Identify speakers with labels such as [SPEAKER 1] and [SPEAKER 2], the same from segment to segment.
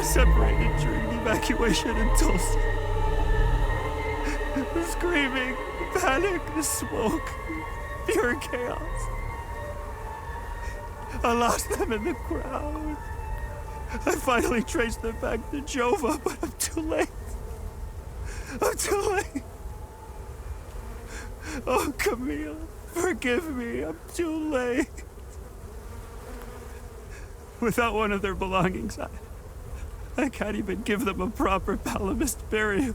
[SPEAKER 1] separated during the evacuation in Tulsa. Screaming, panic, smoke, pure chaos. I lost them in the crowd. I finally traced them back to Jova, but I'm too late. I'm too late. Oh, Camille, forgive me. I'm too late. Without one of their belongings, I can't even give them a proper Palamist burial.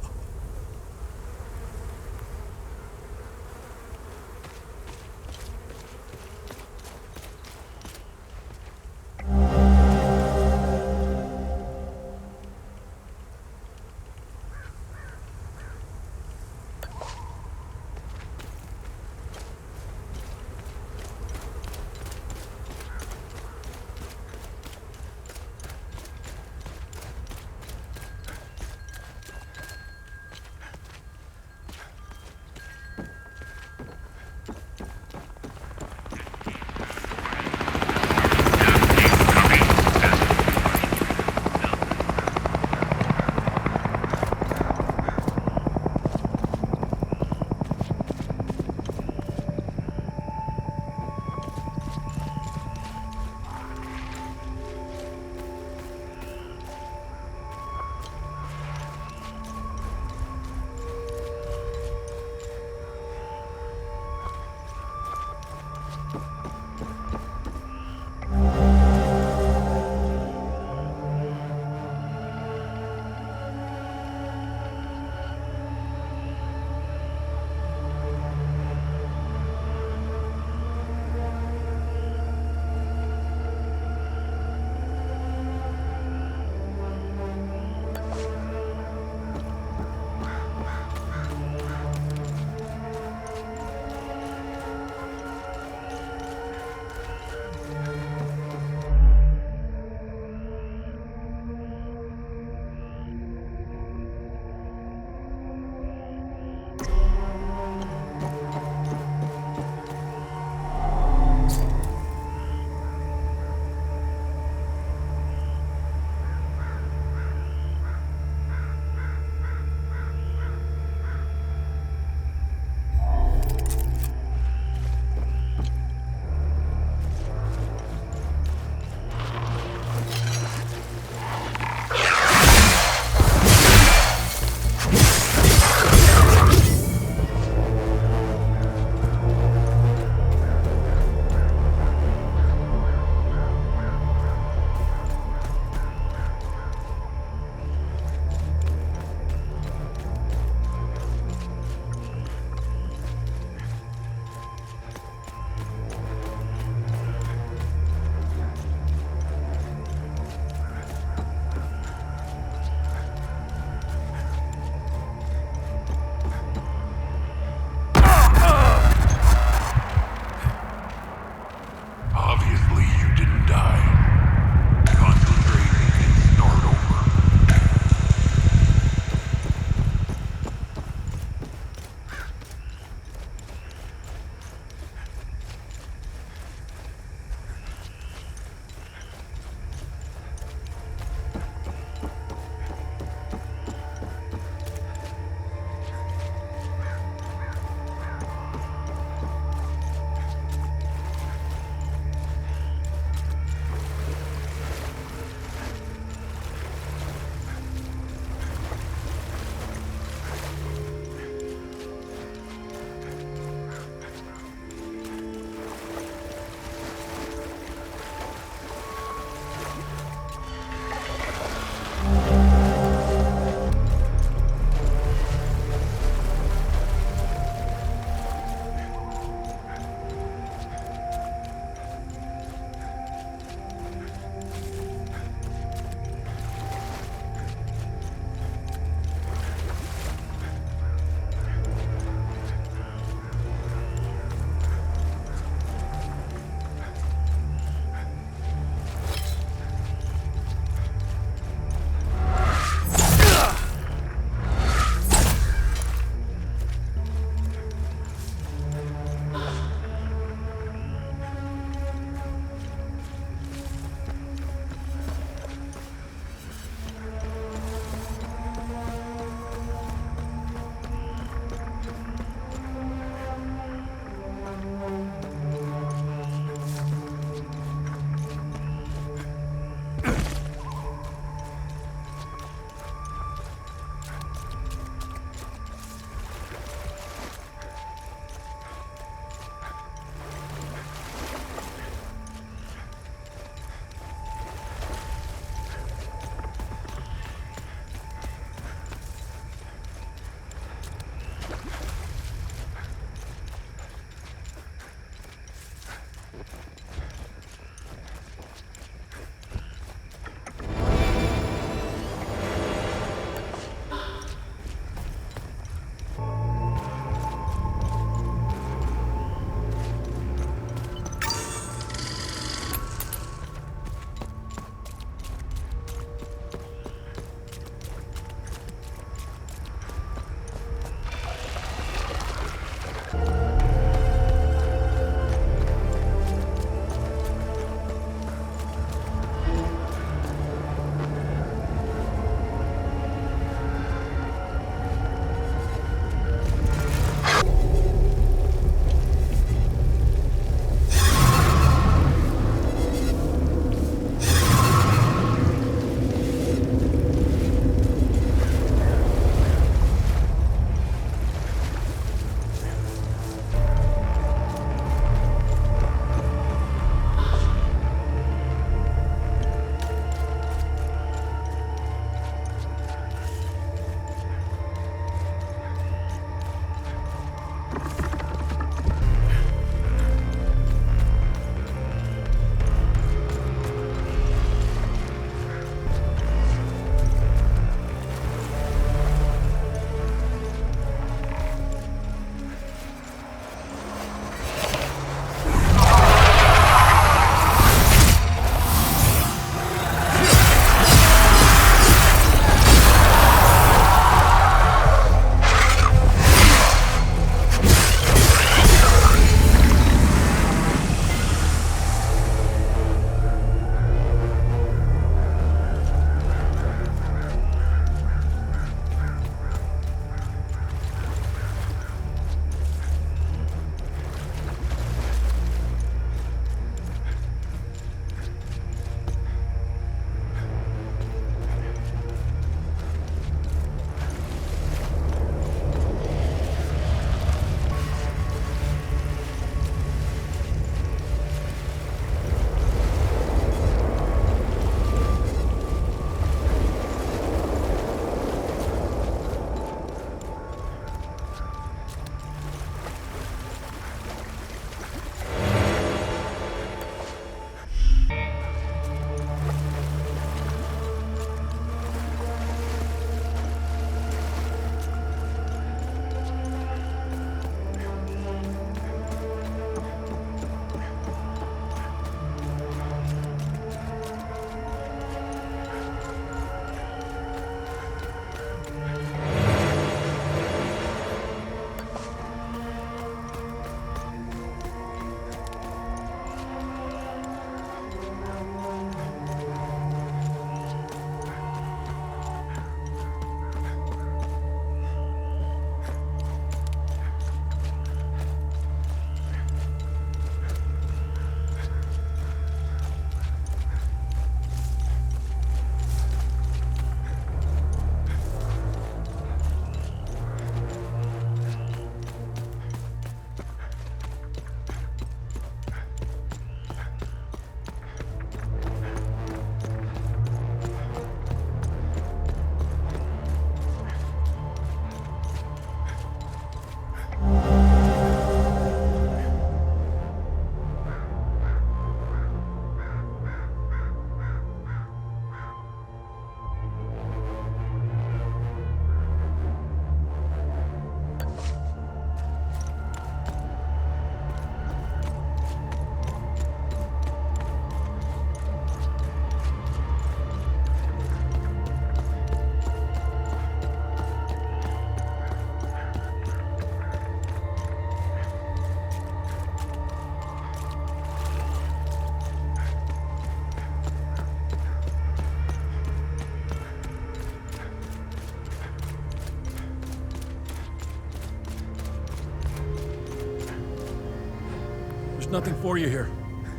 [SPEAKER 2] nothing for you here.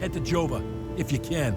[SPEAKER 2] Head to Jova, if you can.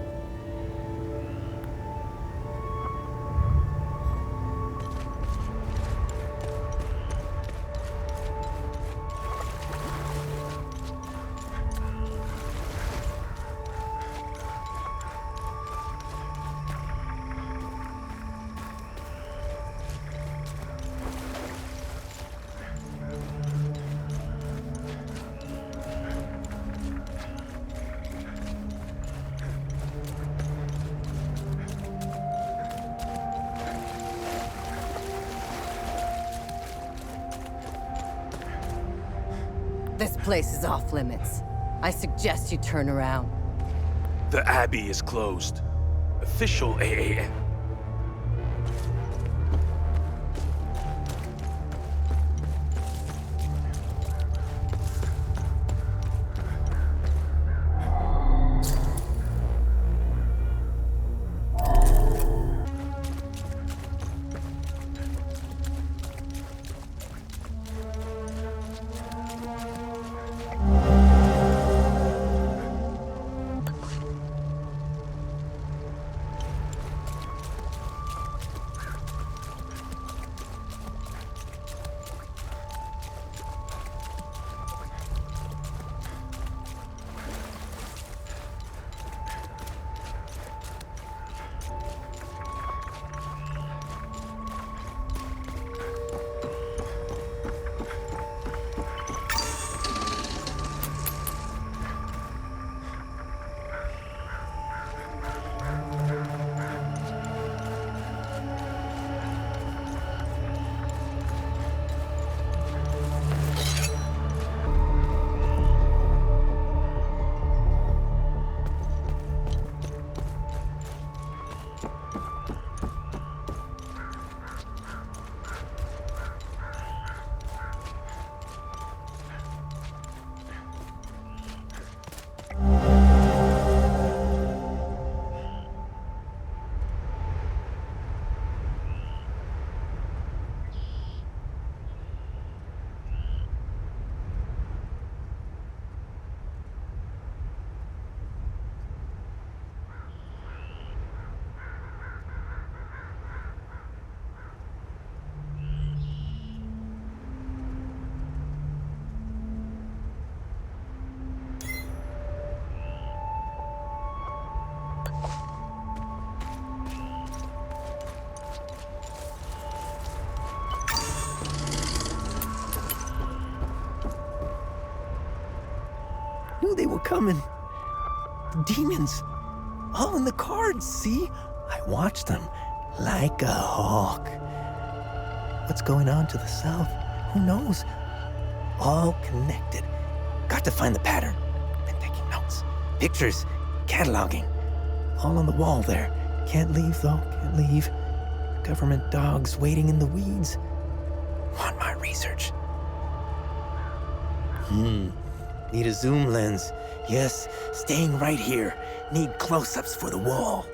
[SPEAKER 3] This place is off limits. I suggest you turn around.
[SPEAKER 4] The Abbey is closed. Official AAF.
[SPEAKER 5] Knew they were coming. The demons. All in the cards, see? I watched them like a hawk. What's going on to the south? Who knows? All connected. Got to find the pattern. Been taking notes. Pictures. Cataloging. All on the wall there. Can't leave, though. Can't leave. Government dogs waiting in the weeds. Want my research. Need a zoom lens. Yes, staying right here. Need close-ups for the wall.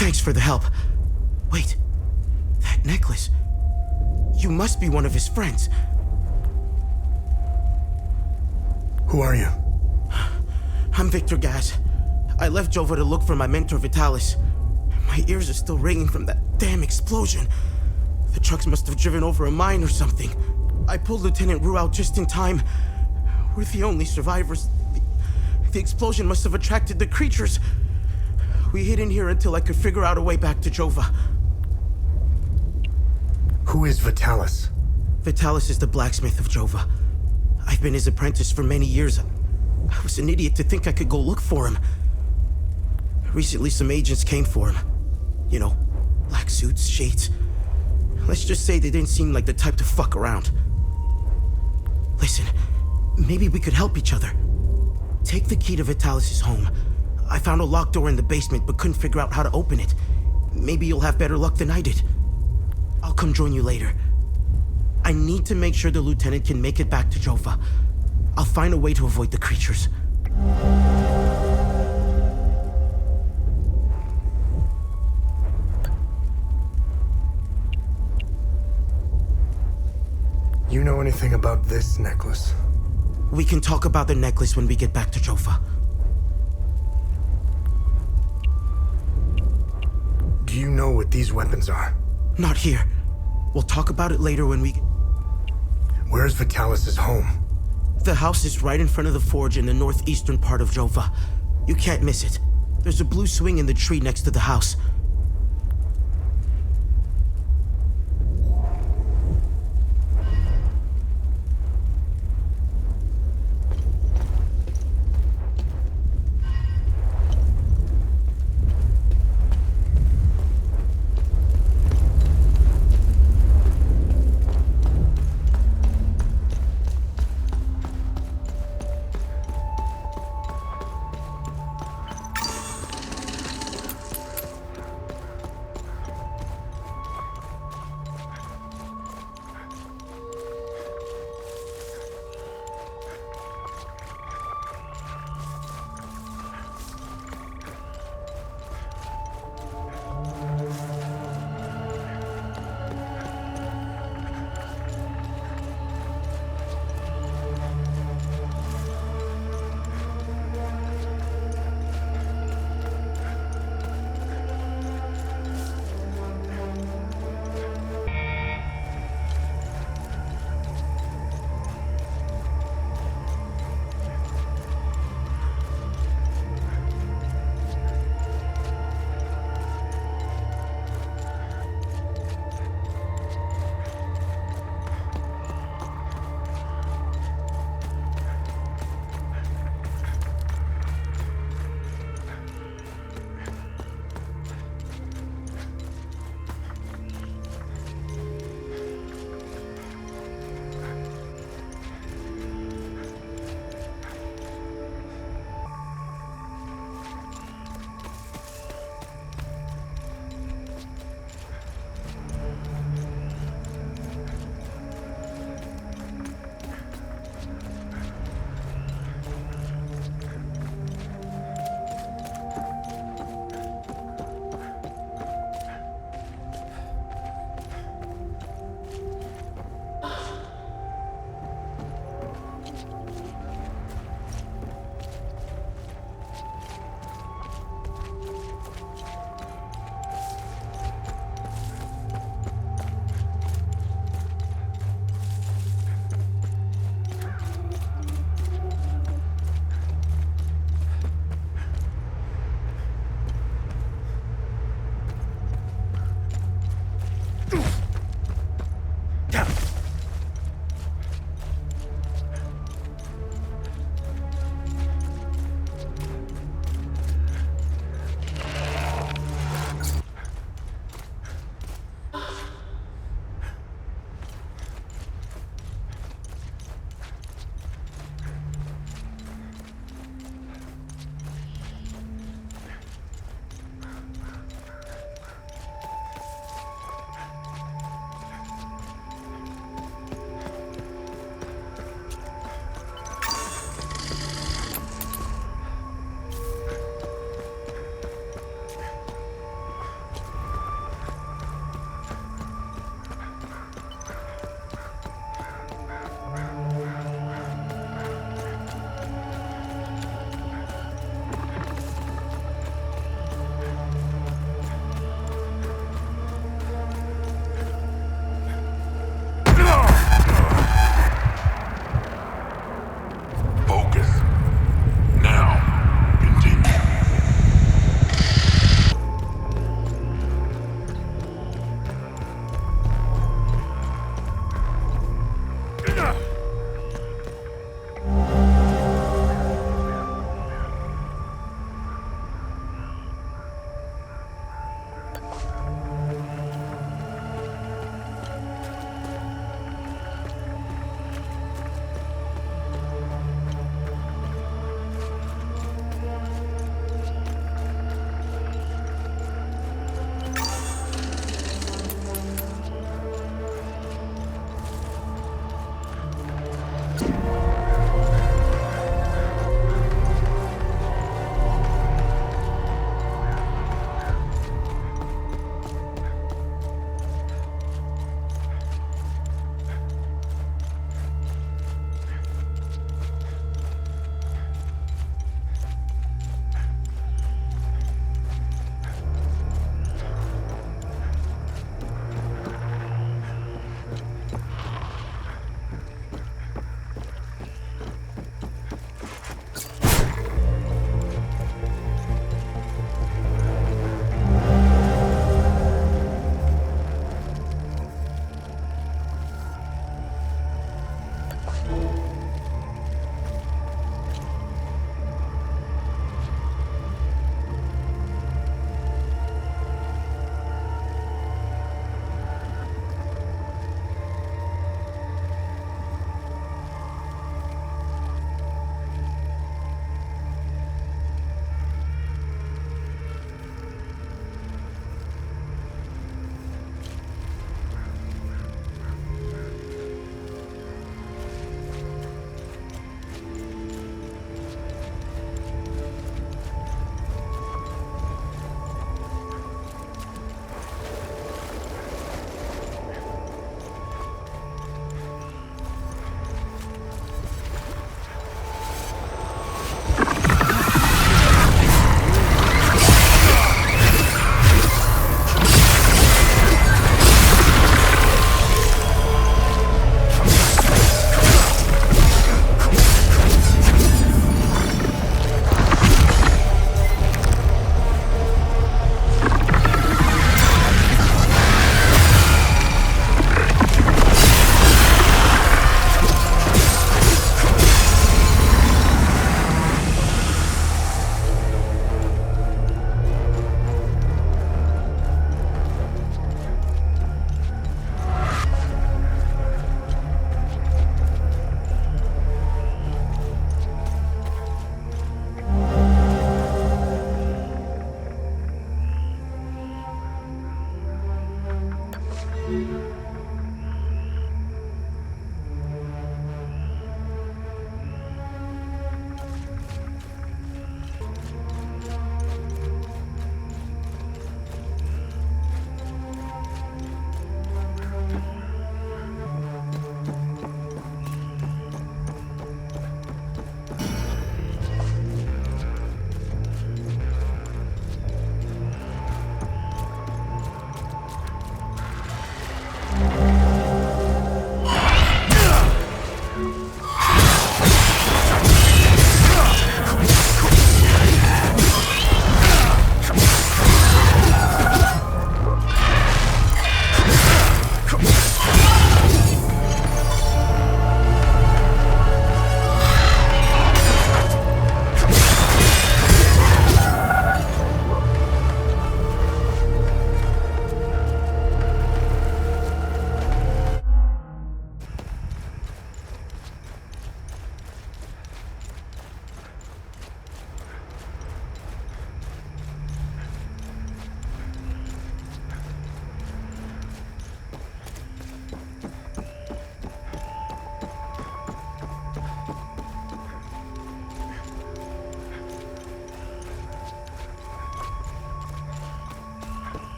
[SPEAKER 6] Thanks for the help. Wait, that necklace. You must be one of his friends.
[SPEAKER 7] Who are you?
[SPEAKER 6] I'm Victor Gaz. I left Jova to look for my mentor Vitalis. My ears are still ringing from that damn explosion. The trucks must have driven over a mine or something. I pulled Lieutenant Rue out just in time. We're the only survivors. The explosion must have attracted the creatures. We hid in here until I could figure out a way back to Jova.
[SPEAKER 7] Who is Vitalis?
[SPEAKER 6] Vitalis is the blacksmith of Jova. I've been his apprentice for many years. I was an idiot to think I could go look for him. Recently, some agents came for him. You know, black suits, shades. Let's just say they didn't seem like the type to fuck around. Listen, maybe we could help each other. Take the key to Vitalis' home. I found a locked door in the basement, but couldn't figure out how to open it. Maybe you'll have better luck than I did. I'll come join you later. I need to make sure the lieutenant can make it back to Jova. I'll find a way to avoid the creatures.
[SPEAKER 7] You know anything about this necklace?
[SPEAKER 6] We can talk about the necklace when we get back to Jova.
[SPEAKER 7] Do you know what these weapons are?
[SPEAKER 6] Not here. We'll talk about it later when we get...
[SPEAKER 7] Where's Vitalis' home?
[SPEAKER 6] The house is right in front of the forge in the northeastern part of Jova. You can't miss it. There's a blue swing in the tree next to the house.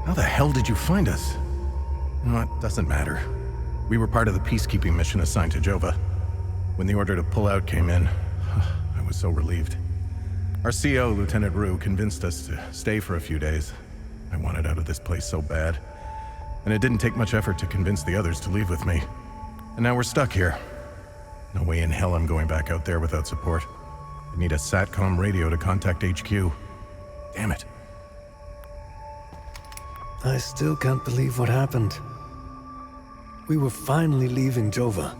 [SPEAKER 8] How the hell did you find us? You know, it doesn't matter. We were part of the peacekeeping mission assigned to Jova. When the order to pull out came in, I was so relieved. Our CO, Lieutenant Rue, convinced us to stay for a few days. I wanted out of this place so bad. And it didn't take much effort to convince the others to leave with me. And now we're stuck here. No way in hell I'm going back out there without support. I need a SATCOM radio to contact HQ. Damn it.
[SPEAKER 5] I still can't believe what happened. We were finally leaving Jova.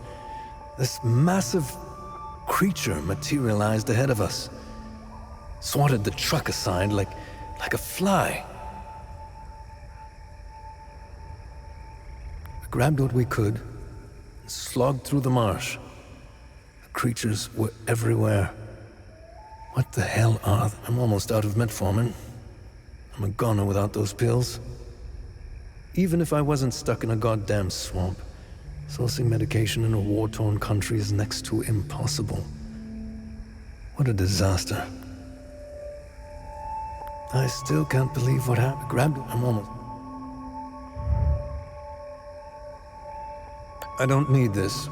[SPEAKER 5] This massive creature materialized ahead of us. Swatted the truck aside like a fly. We grabbed what we could and slogged through the marsh. The creatures were everywhere. What the hell are they? I'm almost out of metformin. I'm a goner without those pills. Even if I wasn't stuck in a goddamn swamp, sourcing medication in a war-torn country is next to impossible. What a disaster. I still can't believe what happened. Grabbed it. I'm almost... I don't need this.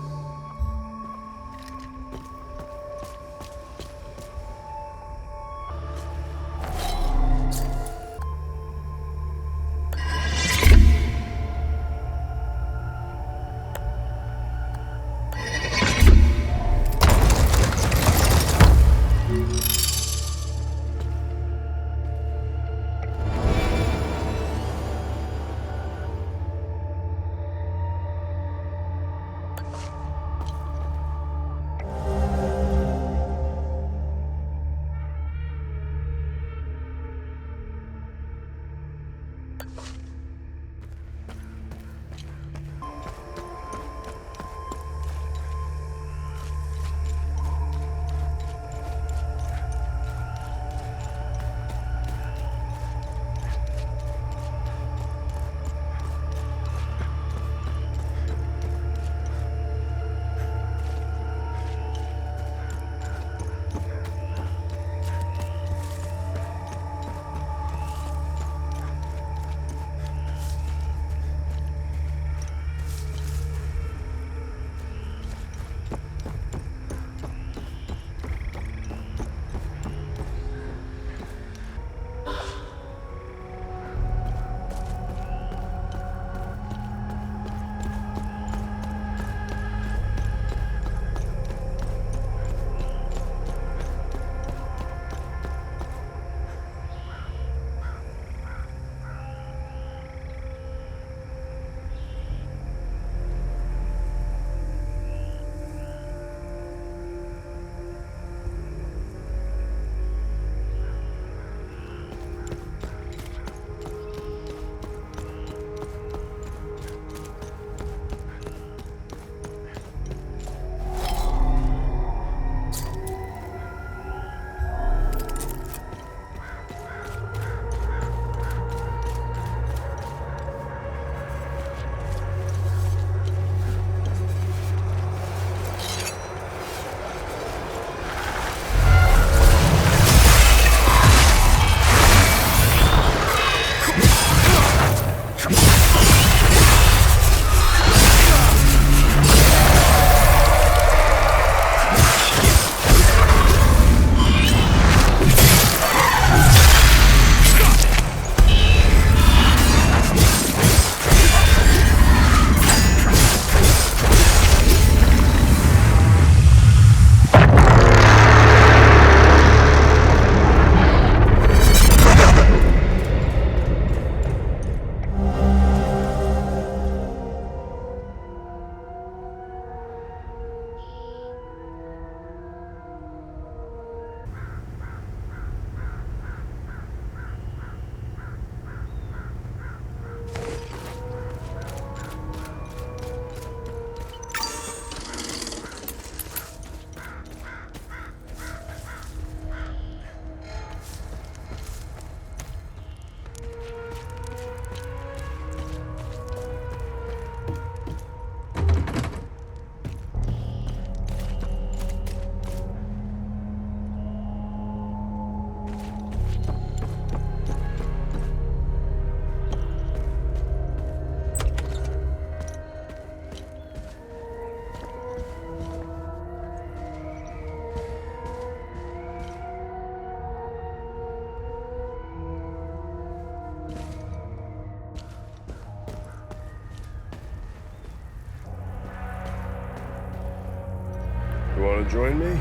[SPEAKER 9] Want to join me?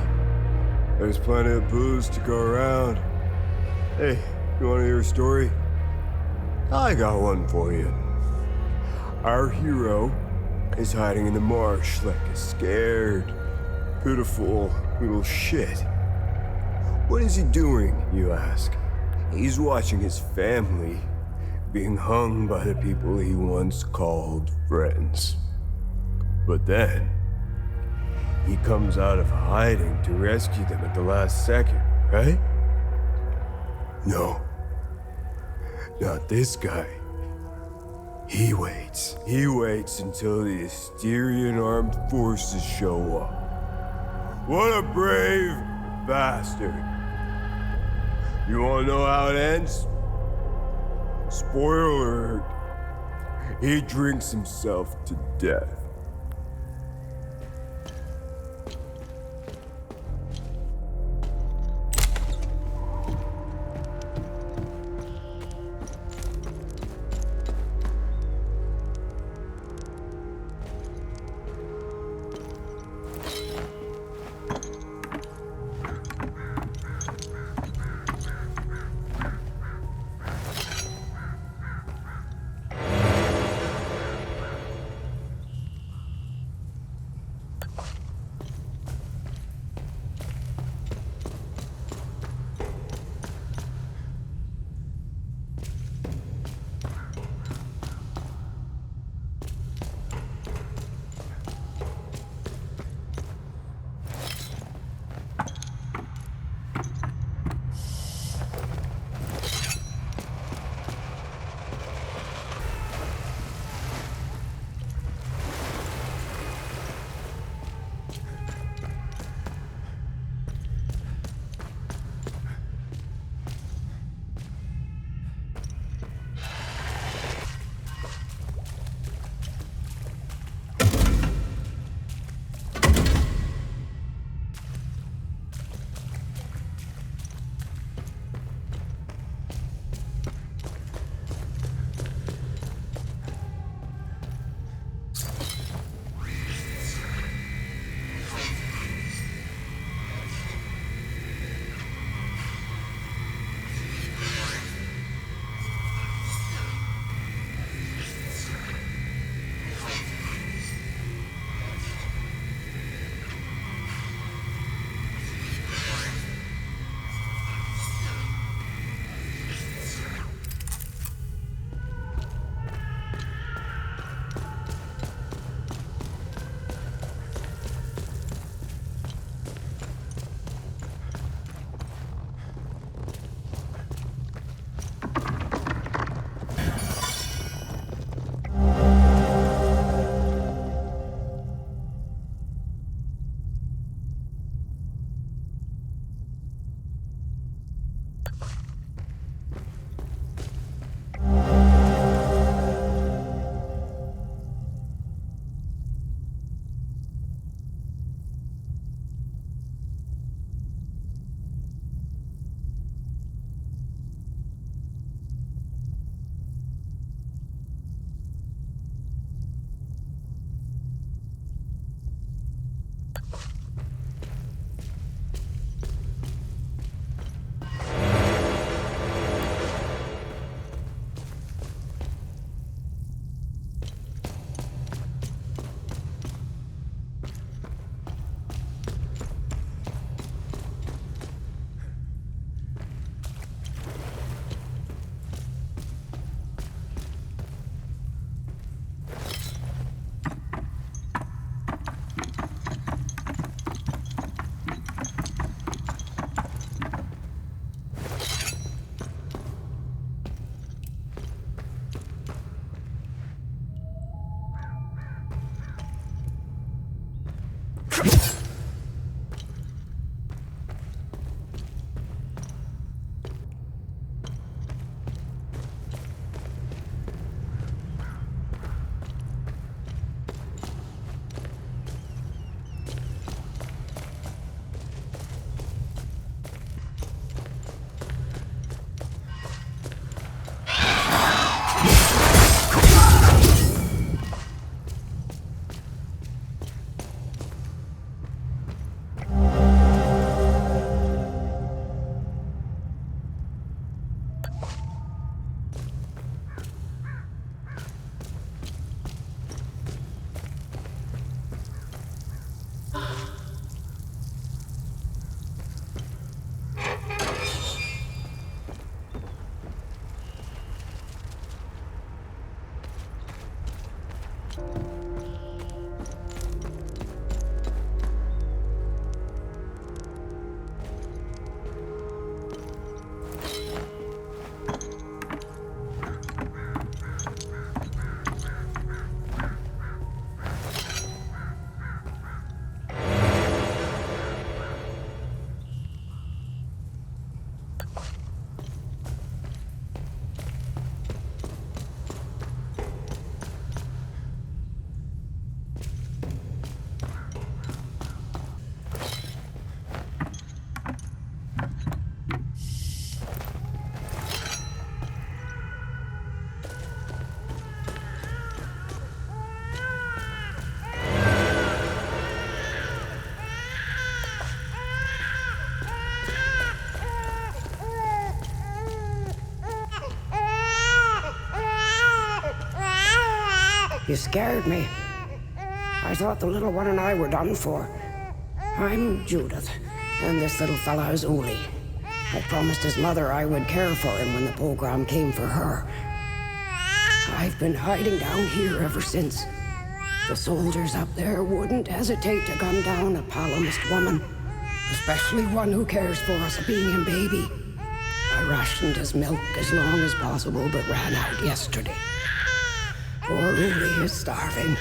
[SPEAKER 9] There's plenty of booze to go around. Hey, you want to hear a story? I got one for you. Our hero is hiding in the marsh like a scared, pitiful little shit. What is he doing, you ask? He's watching his family being hung by the people he once called friends. But then, he comes out of hiding to rescue them at the last second, right? No. Not this guy. He waits. He waits until the Asterian armed forces show up. What a brave bastard. You wanna know how it ends? Spoiler alert. He drinks himself to death.
[SPEAKER 10] You scared me. I thought the little one and I were done for. I'm Judith, and this little fella is Uli. I promised his mother I would care for him when the pogrom came for her. I've been hiding down here ever since. The soldiers up there wouldn't hesitate to gun down a Palomist woman, especially one who cares for us, a being baby. I rationed his milk as long as possible, but ran out yesterday. Poor Uli is starving.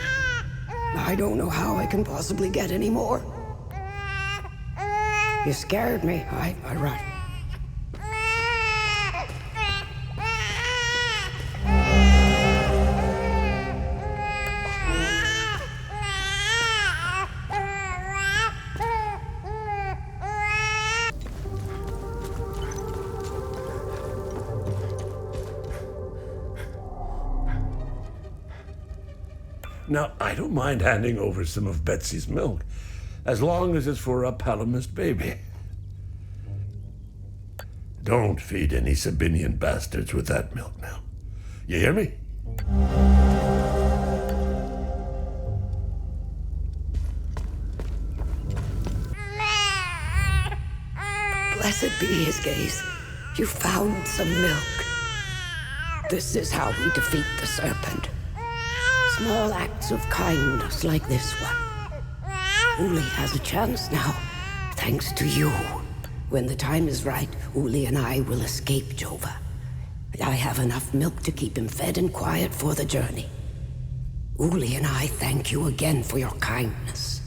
[SPEAKER 10] I don't know how I can possibly get any more. You scared me. I rushed.
[SPEAKER 11] Now, I don't mind handing over some of Betsy's milk, as long as it's for a Palomist baby. Don't feed any Sabinian bastards with that milk now. You hear me?
[SPEAKER 10] Blessed be his gaze. You found some milk. This is how we defeat the serpent. Small acts of kindness like this one. Uli has a chance now, thanks to you. When the time is right, Uli and I will escape Jova. I have enough milk to keep him fed and quiet for the journey. Uli and I thank you again for your kindness.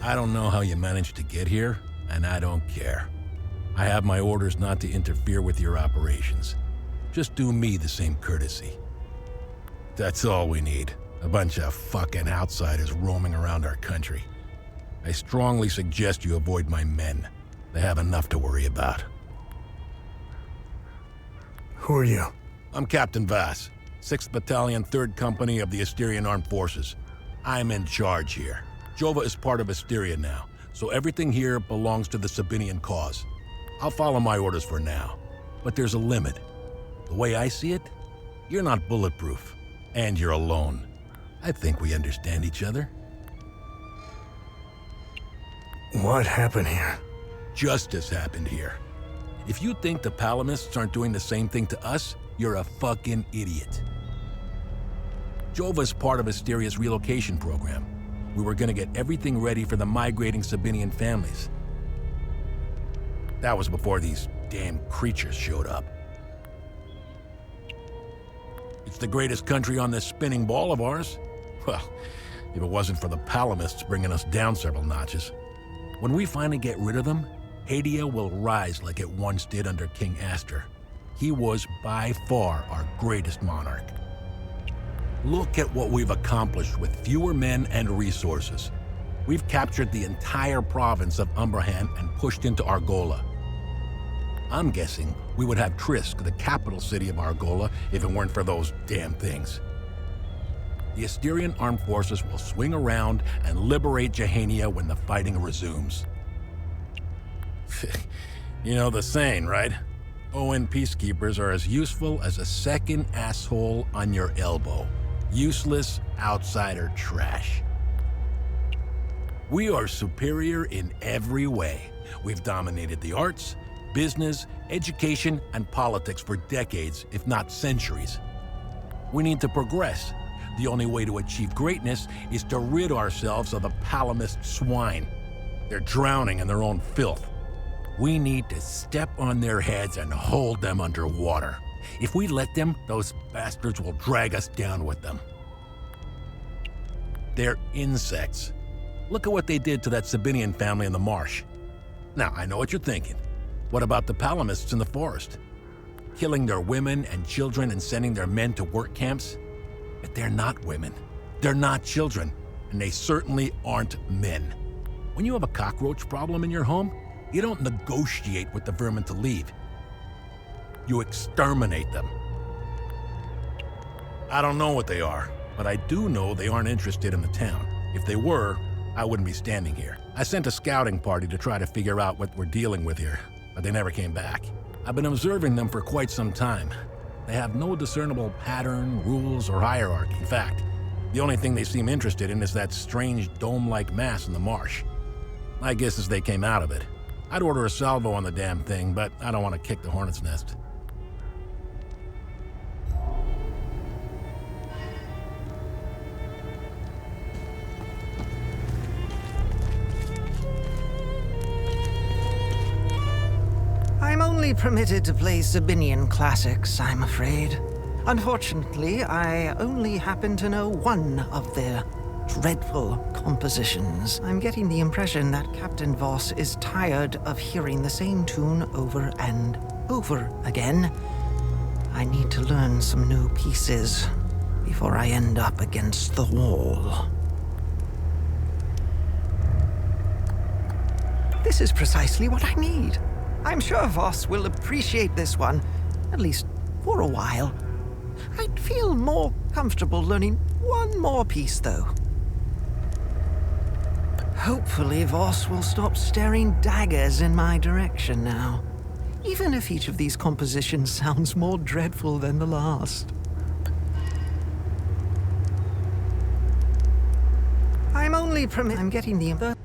[SPEAKER 2] I don't know how you managed to get here, and I don't care. I have my orders not to interfere with your operations. Just do me the same courtesy. That's all we need. A bunch of fucking outsiders roaming around our country. I strongly suggest you avoid my men. They have enough to worry about.
[SPEAKER 7] Who are you?
[SPEAKER 2] I'm Captain Vass, 6th Battalion, 3rd Company of the Asterian Armed Forces. I'm in charge here. Jova is part of Asteria now, so everything here belongs to the Sabinian cause. I'll follow my orders for now, but there's a limit. The way I see it, you're not bulletproof, and you're alone. I think we understand each other.
[SPEAKER 7] What happened here?
[SPEAKER 2] Justice happened here. If you think the Palamists aren't doing the same thing to us, you're a fucking idiot. Jova's part of Asteria's relocation program. We were gonna get everything ready for the migrating Sabinian families. That was before these damn creatures showed up. It's the greatest country on this spinning ball of ours. Well, if it wasn't for the Palamists bringing us down several notches. When we finally get rid of them, Hadia will rise like it once did under King Aster. He was by far our greatest monarch. Look at what we've accomplished with fewer men and resources. We've captured the entire province of Umbrahan and pushed into Argola. I'm guessing we would have Trisk, the capital city of Argola, if it weren't for those damn things. The Asterian armed forces will swing around and liberate Jahania when the fighting resumes. You know the saying, right? ON peacekeepers are as useful as a second asshole on your elbow. Useless outsider trash. We are superior in every way. We've dominated the arts, business, education, and politics for decades, if not centuries. We need to progress. The only way to achieve greatness is to rid ourselves of the Palamist swine. They're drowning in their own filth. We need to step on their heads and hold them underwater. If we let them, those bastards will drag us down with them. They're insects. Look at what they did to that Sabinian family in the marsh. Now, I know what you're thinking. What about the Palamists in the forest? Killing their women and children and sending their men to work camps? But they're not women. They're not children. And they certainly aren't men. When you have a cockroach problem in your home, you don't negotiate with the vermin to leave. You exterminate them. I don't know what they are, but I do know they aren't interested in the town. If they were, I wouldn't be standing here. I sent a scouting party to try to figure out what we're dealing with here, but they never came back. I've been observing them for quite some time. They have no discernible pattern, rules, or hierarchy. In fact, the only thing they seem interested in is that strange dome-like mass in the marsh. My guess is they came out of it. I'd order a salvo on the damn thing, but I don't want to kick the hornet's nest.
[SPEAKER 5] I'm only permitted to play Sabinian classics, I'm afraid. Unfortunately, I only happen to know one of their dreadful compositions. I'm getting the impression that Captain Voss is tired of hearing the same tune over and over again. I need to learn some new pieces before I end up against the wall. This is precisely what I need. I'm sure Voss will appreciate this one, at least for a while. I'd feel more comfortable learning one more piece, though. Hopefully Voss will stop staring daggers in my direction now, even if each of these compositions sounds more dreadful than the last. I'm getting the...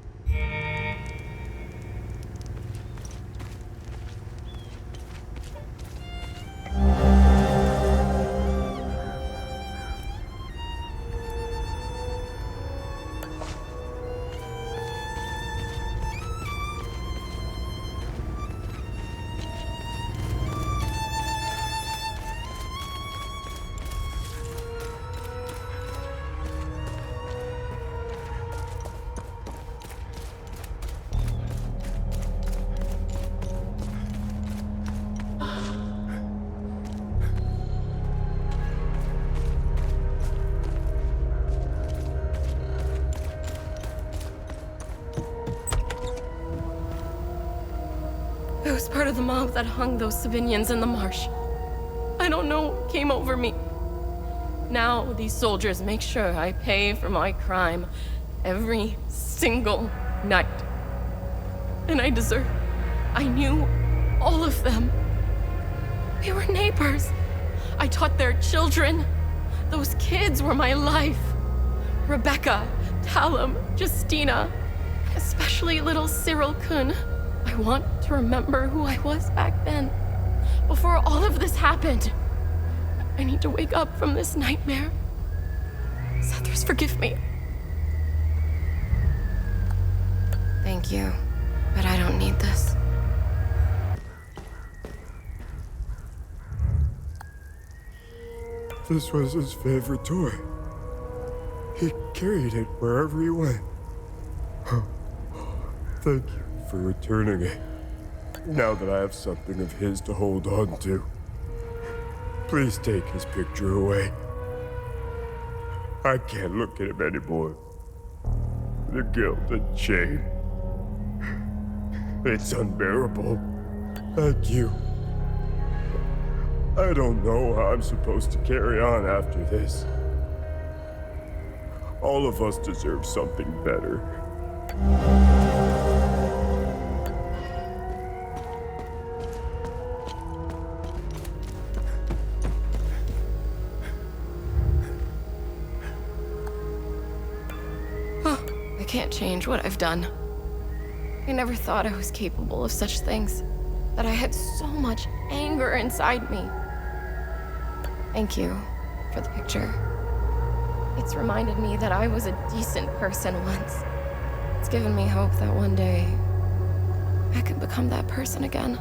[SPEAKER 12] I was part of the mob that hung those civilians in the marsh. I don't know what came over me. Now these soldiers make sure I pay for my crime every single night. And I deserve. I knew all of them. We were neighbors. I taught their children. Those kids were my life. Rebecca, Talum, Justina, especially little Cyril Kun. I want to remember who I was back then, before all of this happened. I need to wake up from this nightmare. Sethers, forgive me.
[SPEAKER 3] Thank you, but I don't need this.
[SPEAKER 9] This was his favorite toy. He carried it wherever he went. Thank you for returning it. Now that I have something of his to hold on to, please take his picture away. I can't look at him anymore. The guilt and shame. It's unbearable. Thank you. I don't know how I'm supposed to carry on after this. All of us deserve something better.
[SPEAKER 12] I can't change what I've done. I never thought I was capable of such things, that I had so much anger inside me. Thank you for the picture. It's reminded me that I was a decent person once. It's given me hope that one day I could become that person again.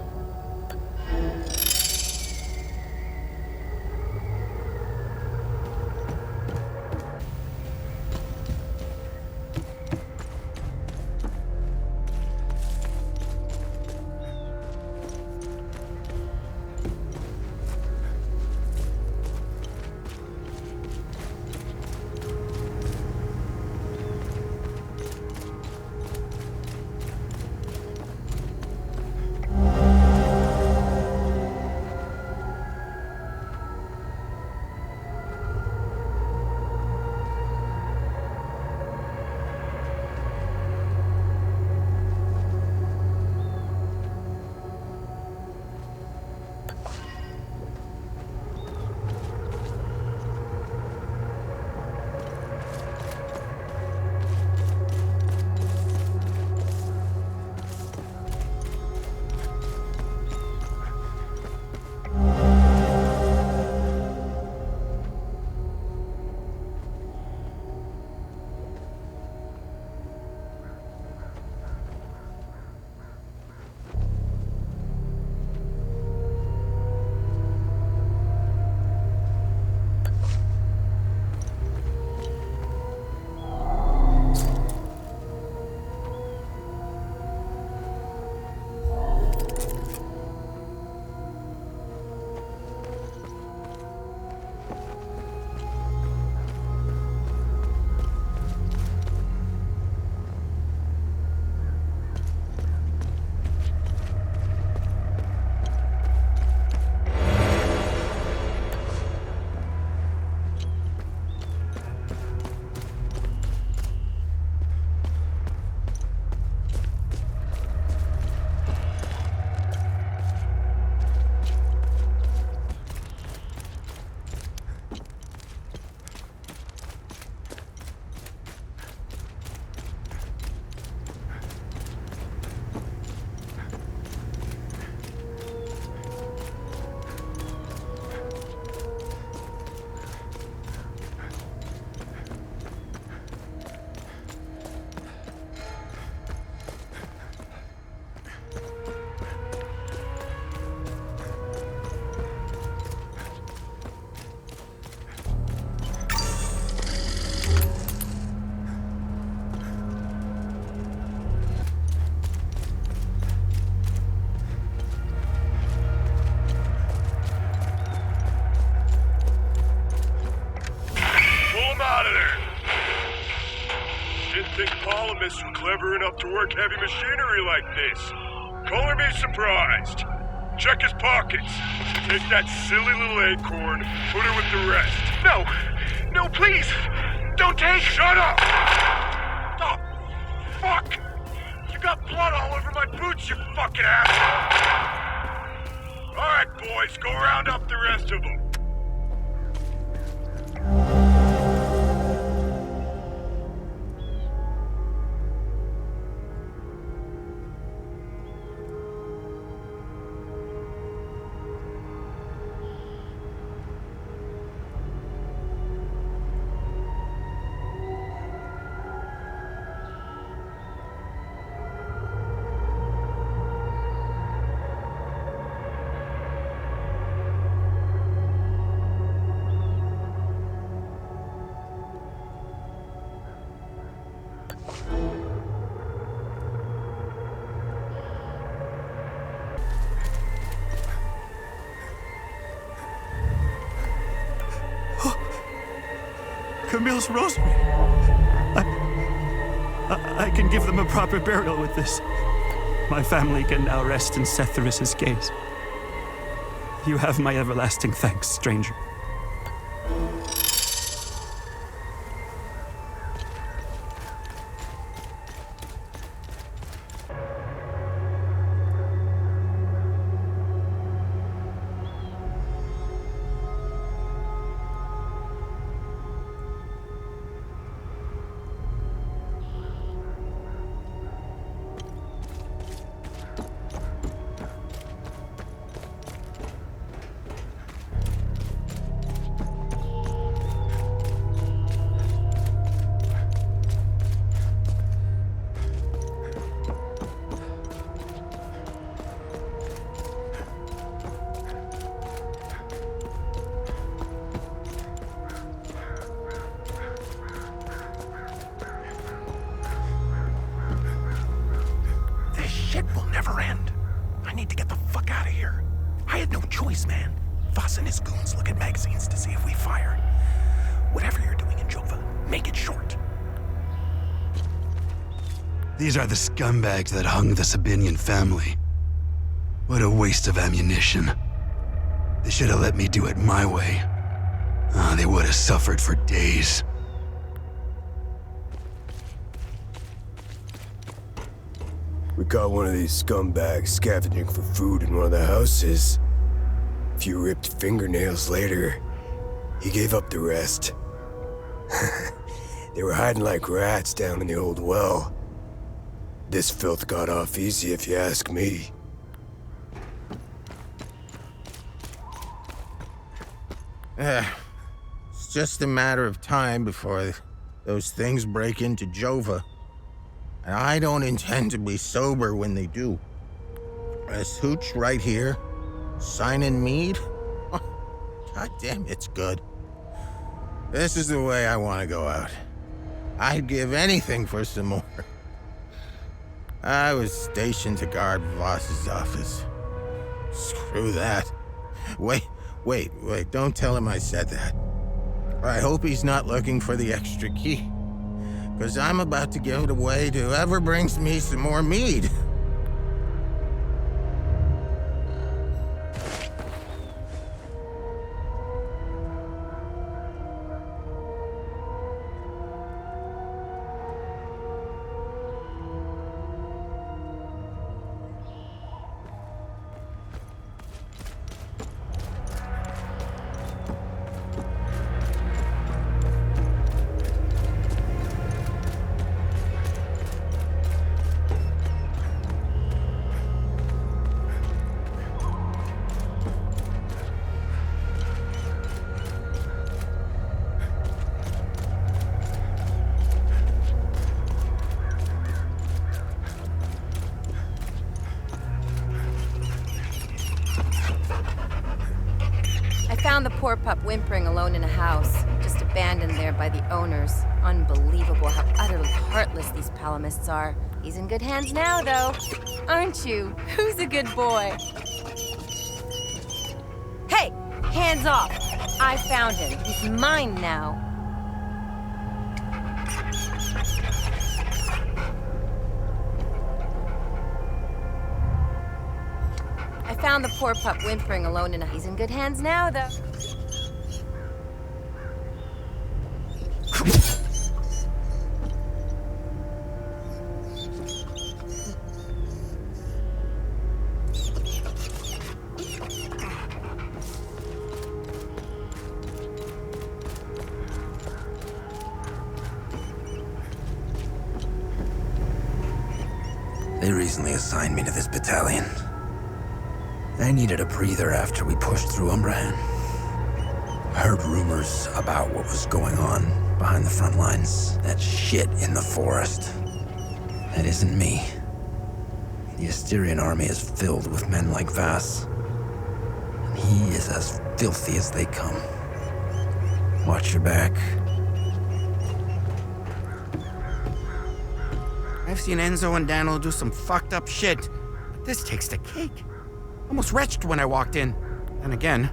[SPEAKER 9] Didn't think columnists were clever enough to work heavy machinery like this. Color me surprised. Check his pockets. Take that silly little acorn, put her with the rest.
[SPEAKER 13] No! No, please! Don't take—
[SPEAKER 9] Shut up! Oh, fuck! You got blood all over my boots, you fucking asshole! Alright, boys, go round up the rest of them.
[SPEAKER 1] Camille's rosary. I can give them a proper burial with this. My family can now rest in Setherus' gaze. You have my everlasting thanks, stranger.
[SPEAKER 8] Shit will never end. I need to get the fuck out of here. I had no choice, man. Voss and his goons look at magazines to see if we fire. Whatever you're doing in Jova, make it short.
[SPEAKER 14] These are the scumbags that hung the Sabinian family. What a waste of ammunition. They should have let me do it my way. They would have suffered for days.
[SPEAKER 9] We caught one of these scumbags scavenging for food in one of the houses. A few ripped fingernails later, he gave up the rest. They were hiding like rats down in the old well. This filth got off easy if you ask me.
[SPEAKER 15] It's just a matter of time before those things break into Jova. And I don't intend to be sober when they do. This hooch right here, signing mead? God damn, it's good. This is the way I want to go out. I'd give anything for some more. I was stationed to guard Voss's office. Screw that. Wait, don't tell him I said that. I hope he's not looking for the extra key. Because I'm about to give it away to whoever brings me some more mead.
[SPEAKER 16] Found the poor pup whimpering alone in a house, just abandoned there by the owners. Unbelievable how utterly heartless these palamists are. He's in good hands now, though. Aren't you? Who's a good boy? Hey! Hands off! I found him. He's mine now. found the poor pup whimpering alone in a... He's in good hands now, though.
[SPEAKER 17] They recently assigned me to this battalion. I needed a breather after we pushed through Umbrahan. I heard rumors about what was going on behind the front lines. That shit in the forest. That isn't me. The Asterian army is filled with men like Vass. And he is as filthy as they come. Watch your back.
[SPEAKER 6] I've seen Enzo and Daniel do some fucked up shit, but this takes the cake. Almost retched when I walked in. And again,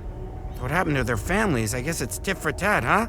[SPEAKER 6] what happened to their families? I guess it's tit for tat, huh?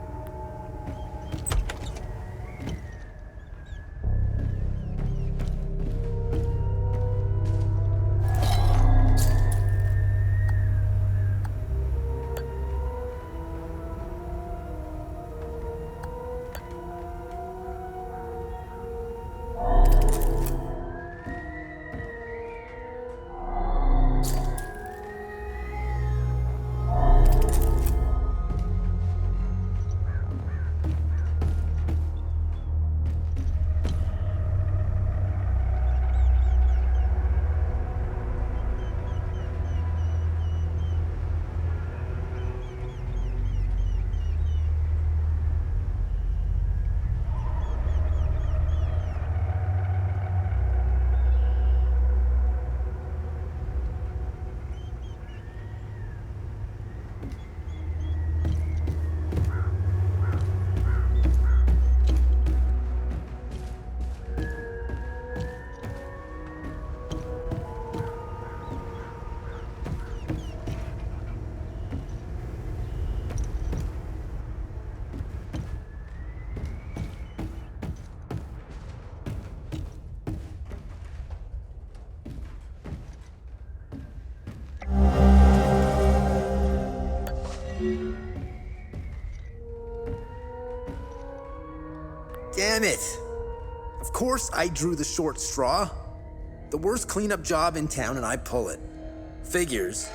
[SPEAKER 5] Damn it! Of course I drew the short straw. The worst cleanup job in town and I pull it. Figures.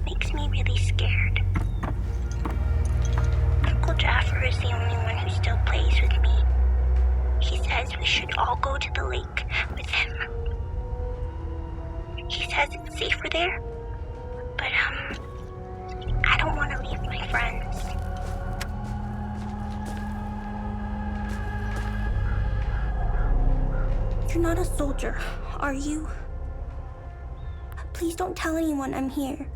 [SPEAKER 18] Makes me really scared. Uncle Jaffer is the only one who still plays with me. He says we should all go to the lake with him. He says it's safer there, but I don't want to leave my friends.
[SPEAKER 19] You're not a soldier, are you? Please don't tell anyone I'm here.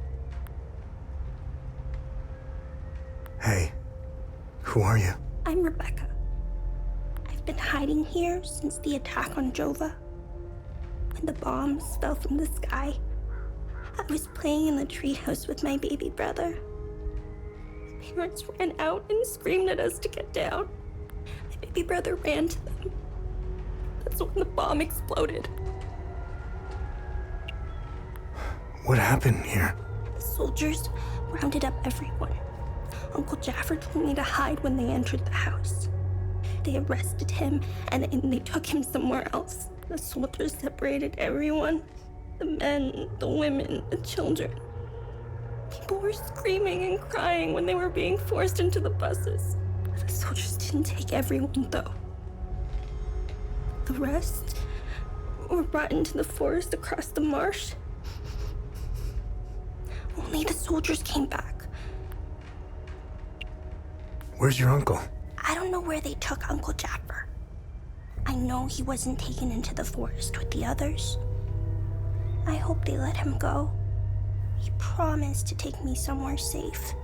[SPEAKER 7] Hey, who are you?
[SPEAKER 19] I'm Rebecca. I've been hiding here since the attack on Jova. When the bombs fell from the sky, I was playing in the treehouse with my baby brother. Parents ran out and screamed at us to get down. My baby brother ran to them. That's when the bomb exploded.
[SPEAKER 7] What happened here?
[SPEAKER 19] The soldiers rounded up everyone. Uncle Jaffer told me to hide when they entered the house. They arrested him and they took him somewhere else. The soldiers separated everyone. The men, the women, the children. People were screaming and crying when they were being forced into the buses. The soldiers didn't take everyone, though. The rest were brought into the forest across the marsh. Only the soldiers came back.
[SPEAKER 7] Where's your uncle?
[SPEAKER 19] I don't know where they took Uncle Jaffer. I know he wasn't taken into the forest with the others. I hope they let him go. He promised to take me somewhere safe.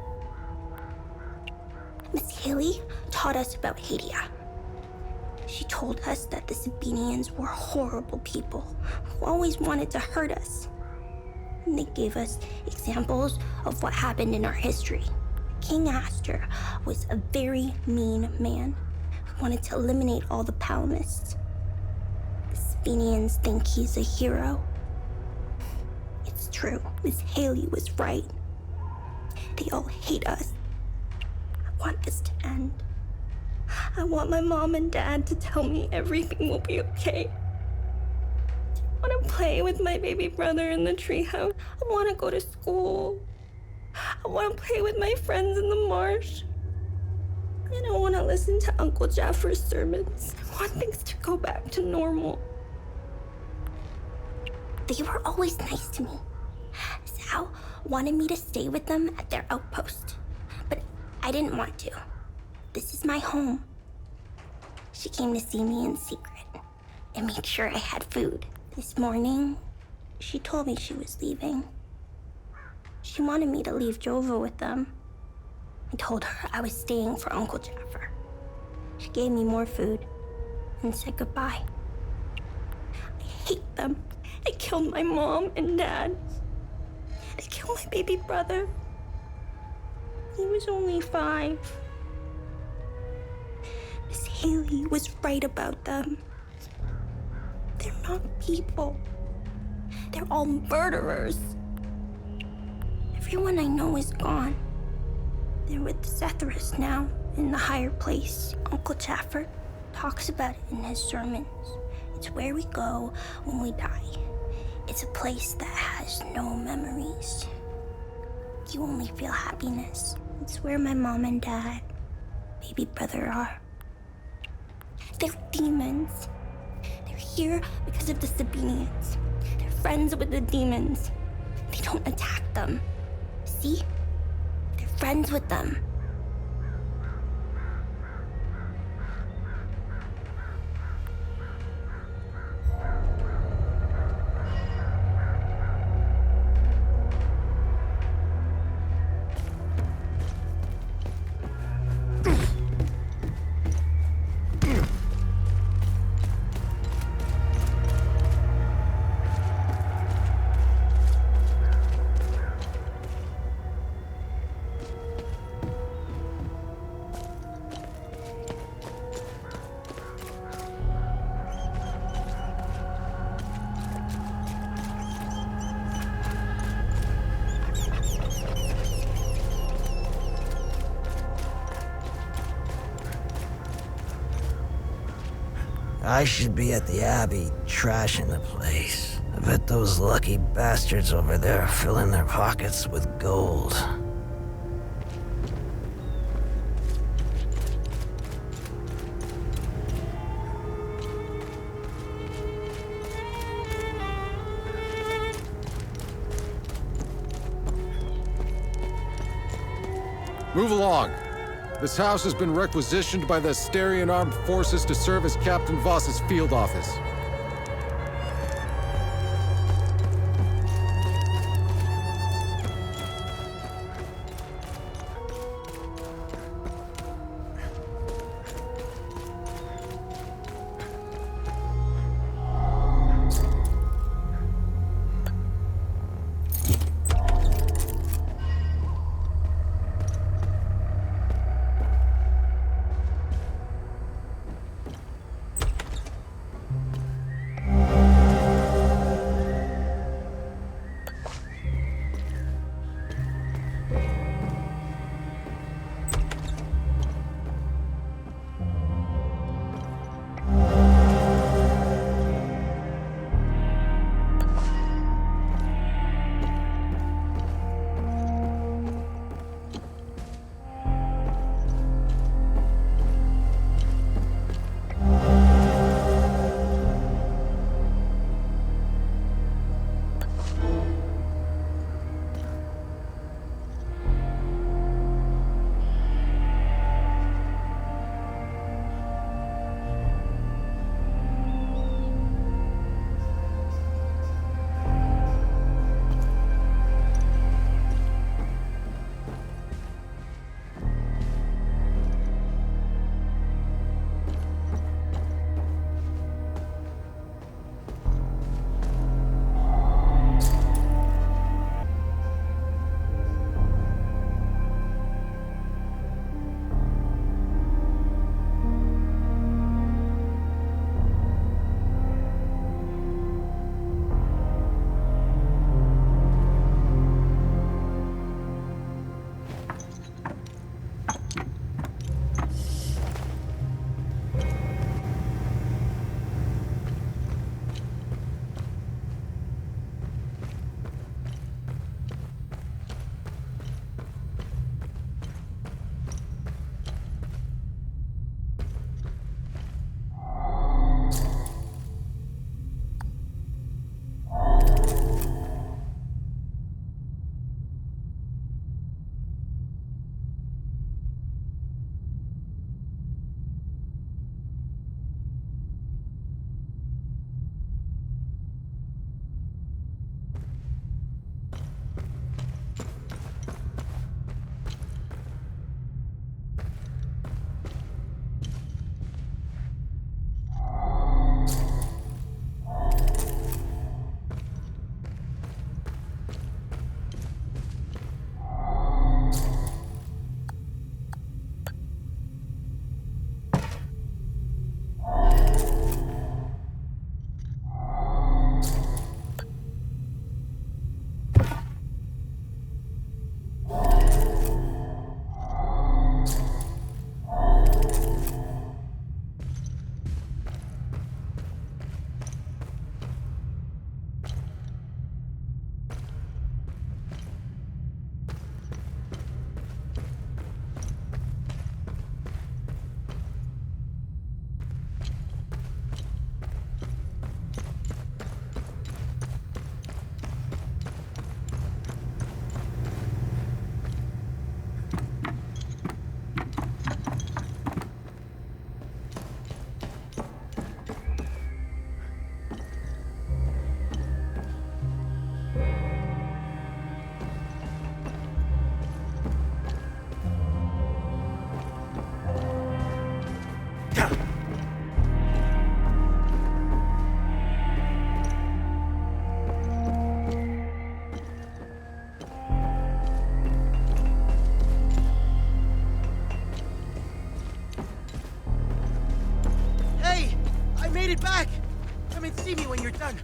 [SPEAKER 19] Miss Haley taught us about Hadia. She told us that the Sabinians were horrible people who always wanted to hurt us. And they gave us examples of what happened in our history. King Aster was a very mean man who wanted to eliminate all the Palamists. The Sabinians think he's a hero. It's true, Miss Haley was right. They all hate us. I want this to end. I want my mom and dad to tell me everything will be okay. I want to play with my baby brother in the treehouse. I want to go to school. I want to play with my friends in the marsh. I don't want to listen to Uncle Jaffer's sermons. I want things to go back to normal. They were always nice to me. Sal wanted me to stay with them at their outpost, but I didn't want to. This is my home. She came to see me in secret and make sure I had food. This morning, she told me she was leaving. She wanted me to leave Jova with them. I told her I was staying for Uncle Jaffer. She gave me more food and said goodbye. I hate them. They killed my mom and dad. They killed my baby brother. He was only 5. Miss Haley was right about them. They're not people. They're all murderers. Everyone I know is gone. They're with Cethrus now, in the higher place. Uncle Jaffer talks about it in his sermons. It's where we go when we die. It's a place that has no memories. You only feel happiness. It's where my mom and dad, baby brother are. They're demons. They're here because of the Sabinians. They're friends with the demons. They don't attack them. See? They're friends with them.
[SPEAKER 20] I should be at the Abbey, trashing the place. I bet those lucky bastards over there are filling their pockets with gold.
[SPEAKER 21] Move along. This house has been requisitioned by the Asterian Armed Forces to serve as Captain Voss's field office.
[SPEAKER 6] made it back! Come and see me when you're done.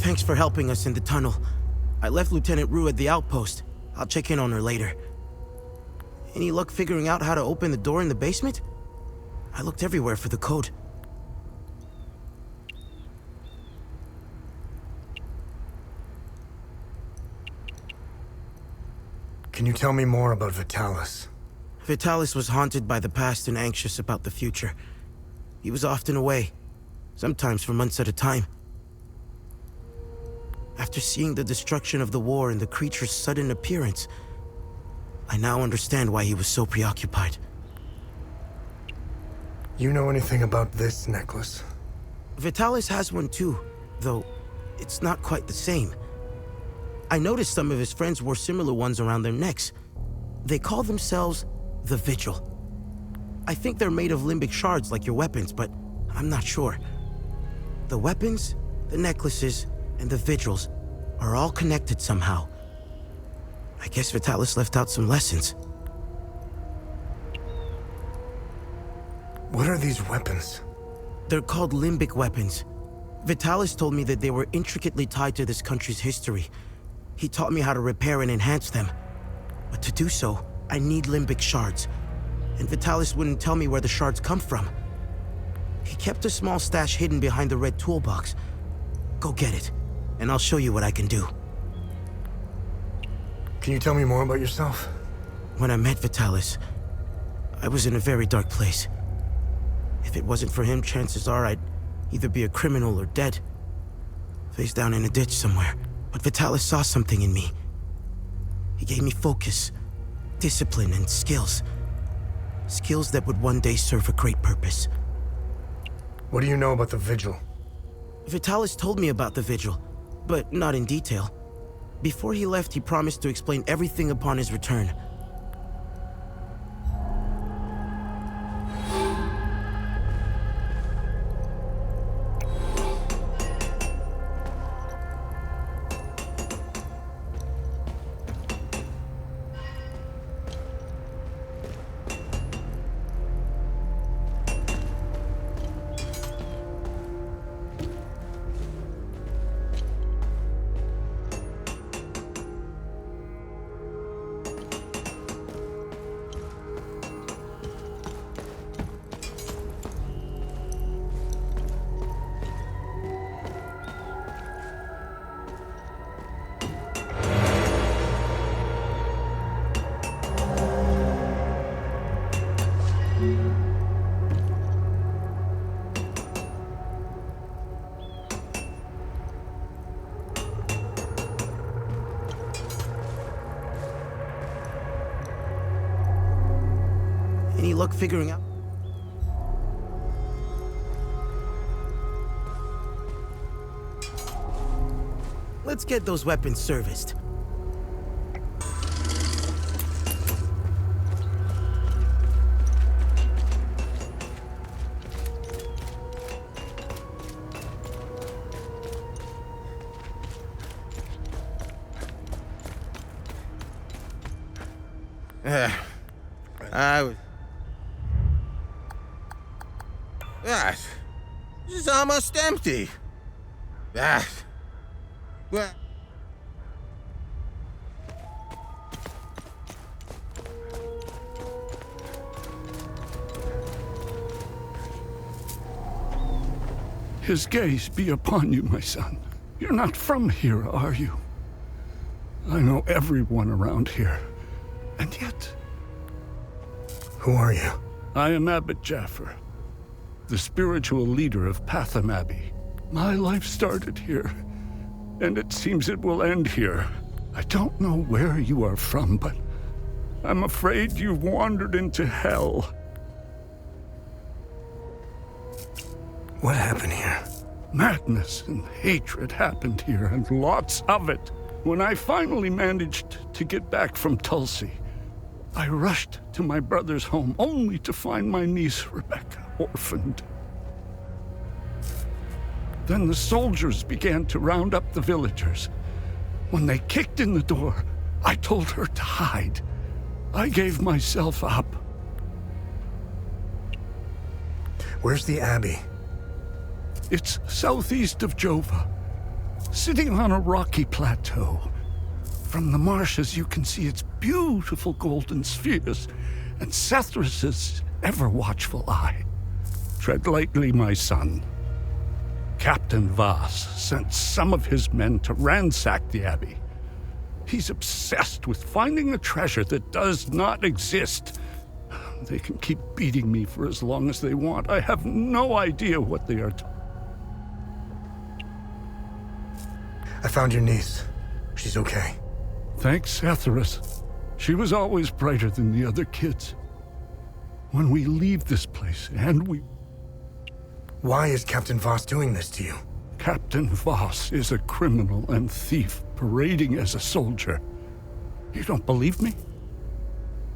[SPEAKER 6] Thanks for helping us in the tunnel. I left Lieutenant Rue at the Outpost. I'll check in on her later. Any luck figuring out how to open the door in the basement? I looked everywhere for the code.
[SPEAKER 7] Can you tell me more about Vitalis?
[SPEAKER 6] Vitalis was haunted by the past and anxious about the future. He was often away, sometimes for months at a time. After seeing the destruction of the war and the creature's sudden appearance, I now understand why he was so preoccupied.
[SPEAKER 7] You know anything about this necklace?
[SPEAKER 6] Vitalis has one too, though it's not quite the same. I noticed some of his friends wore similar ones around their necks. They call themselves the Vigil. I think they're made of limbic shards like your weapons, but I'm not sure. The weapons, the necklaces, and the Vigils are all connected somehow. I guess Vitalis left out some lessons.
[SPEAKER 7] What are these weapons?
[SPEAKER 6] They're called limbic weapons. Vitalis told me that they were intricately tied to this country's history. He taught me how to repair and enhance them. But to do so, I need limbic shards. And Vitalis wouldn't tell me where the shards come from. He kept a small stash hidden behind the red toolbox. Go get it, and I'll show you what I can do.
[SPEAKER 7] Can you tell me more about yourself?
[SPEAKER 6] When I met Vitalis, I was in a very dark place. If it wasn't for him, chances are I'd either be a criminal or dead. Face down in a ditch somewhere. But Vitalis saw something in me. He gave me focus, discipline, and skills. Skills that would one day serve a great purpose.
[SPEAKER 7] What do you know about the Vigil?
[SPEAKER 6] Vitalis told me about the Vigil, but not in detail. Before he left, he promised to explain everything upon his return. Any luck figuring out? Let's get those weapons serviced.
[SPEAKER 15] This is almost empty. Well.
[SPEAKER 4] His gaze be upon you, my son. You're not from here, are you? I know everyone around here, and yet...
[SPEAKER 7] Who are you?
[SPEAKER 4] I am Abbot Jaffer, the spiritual leader of Patham Abbey. My life started here, and it seems it will end here. I don't know where you are from, but I'm afraid you've wandered into hell.
[SPEAKER 7] What happened here?
[SPEAKER 4] Madness and hatred happened here, and lots of it. When I finally managed to get back from Tulsi, I rushed to my brother's home only to find my niece, Rebecca, orphaned. Then the soldiers began to round up the villagers. When they kicked in the door, I told her to hide. I gave myself up.
[SPEAKER 7] Where's the Abbey?
[SPEAKER 4] It's southeast of Jova, sitting on a rocky plateau. From the marshes you can see its beautiful golden spheres and Cethrus's ever-watchful eye. Tread lightly, my son. Captain Voss sent some of his men to ransack the Abbey. He's obsessed with finding a treasure that does not exist. They can keep beating me for as long as they want. I have no idea what they are
[SPEAKER 7] I found your niece. She's okay.
[SPEAKER 4] Thanks, Cethrus. She was always brighter than the other kids. When we leave this place, and we...
[SPEAKER 7] Why is Captain Voss doing this to you?
[SPEAKER 4] Captain Voss is a criminal and thief parading as a soldier. You don't believe me?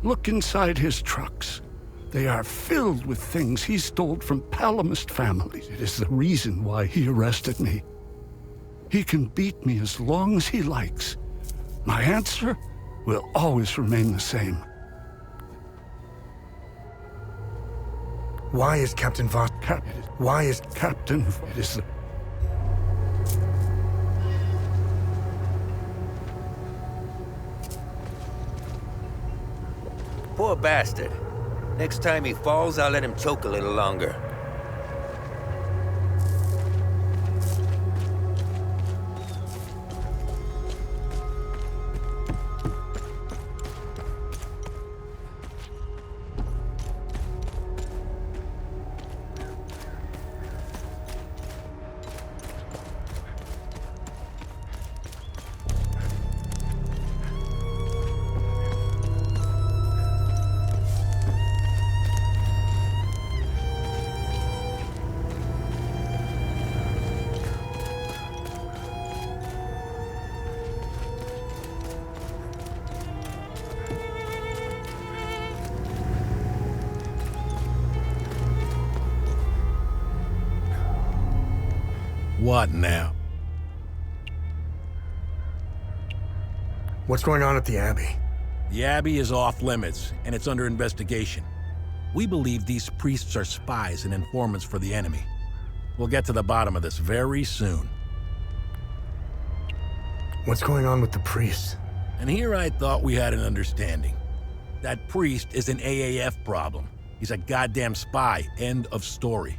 [SPEAKER 4] Look inside his trucks. They are filled with things he stole from Palamist families. It is the reason why he arrested me. He can beat me as long as he likes. My answer will always remain the same.
[SPEAKER 7] Why is Captain Voss... Why is...
[SPEAKER 4] Captain... It is the...
[SPEAKER 11] Poor bastard. Next time he falls, I'll let him choke a little longer.
[SPEAKER 2] What now?
[SPEAKER 7] What's going on at the Abbey?
[SPEAKER 2] The Abbey is off limits, and it's under investigation. We believe these priests are spies and informants for the enemy. We'll get to the bottom of this very soon.
[SPEAKER 7] What's going on with the priests?
[SPEAKER 2] And here I thought we had an understanding. That priest is an AAF problem. He's a goddamn spy. End of story.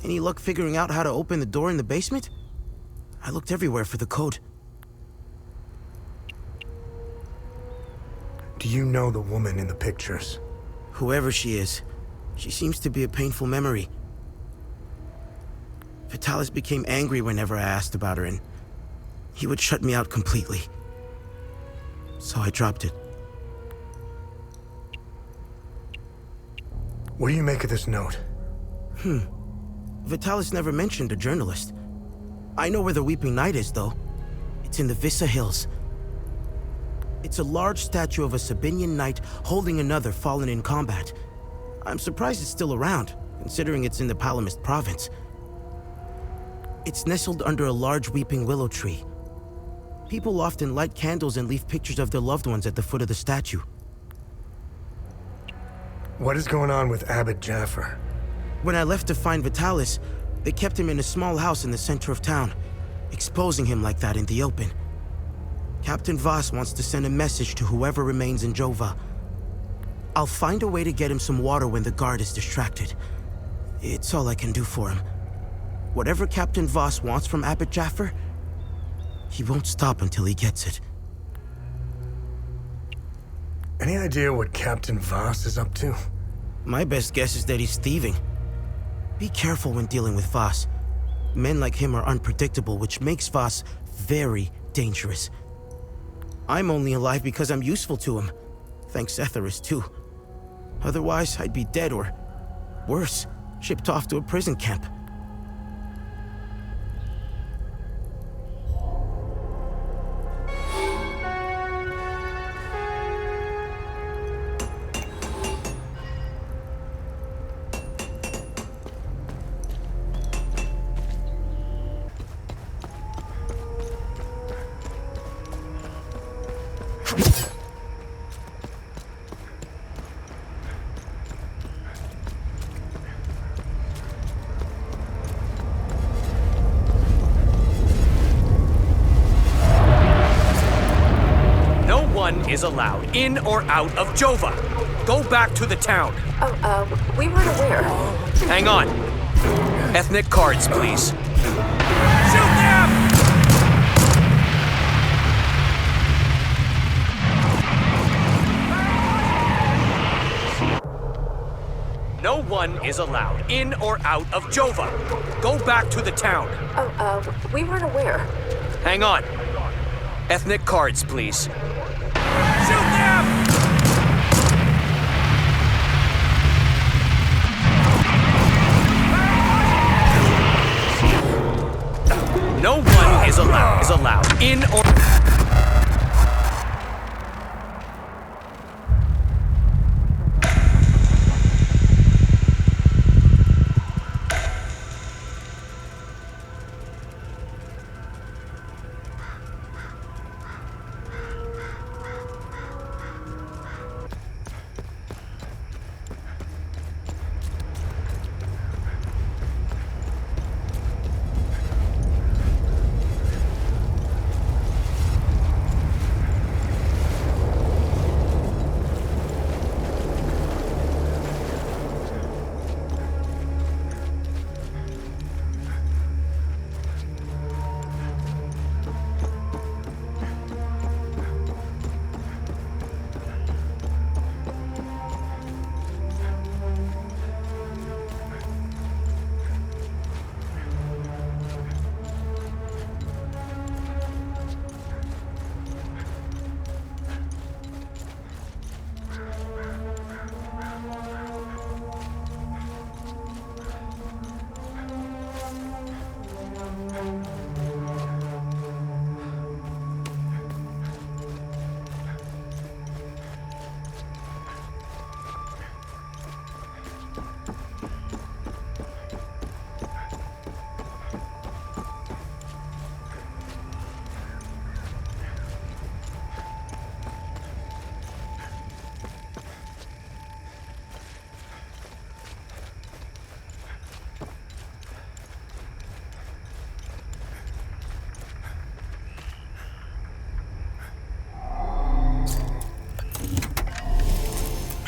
[SPEAKER 6] Any luck figuring out how to open the door in the basement? I looked everywhere for the code.
[SPEAKER 7] Do you know the woman in the pictures?
[SPEAKER 6] Whoever she is, she seems to be a painful memory. Vitalis became angry whenever I asked about her, and he would shut me out completely. So I dropped it.
[SPEAKER 7] What do you make of this note?
[SPEAKER 6] Vitalis never mentioned a journalist. I know where the Weeping Knight is, though. It's in the Vissa Hills. It's a large statue of a Sabinian knight holding another fallen in combat. I'm surprised it's still around, considering it's in the Palamist province. It's nestled under a large weeping willow tree. People often light candles and leave pictures of their loved ones at the foot of the statue.
[SPEAKER 7] What is going on with Abbot Jaffer?
[SPEAKER 6] When I left to find Vitalis, they kept him in a small house in the center of town, exposing him like that in the open. Captain Voss wants to send a message to whoever remains in Jova. I'll find a way to get him some water when the guard is distracted. It's all I can do for him. Whatever Captain Voss wants from Abbot Jaffer, he won't stop until he gets it.
[SPEAKER 7] Any idea what Captain Voss is up to?
[SPEAKER 6] My best guess is that he's thieving. Be careful when dealing with Voss. Men like him are unpredictable, which makes Voss very dangerous. I'm only alive because I'm useful to him. Thanks Cetheris, too. Otherwise, I'd be dead or, worse, shipped off to a prison camp.
[SPEAKER 10] Is allowed in or out of Jova. Go back to the town.
[SPEAKER 22] We weren't aware.
[SPEAKER 10] Hang on. Ethnic cards, please. Shoot them! No one is allowed in or out of Jova. Go back to the town.
[SPEAKER 22] We weren't aware.
[SPEAKER 10] Hang on. Ethnic cards, please. No one is allowed in or...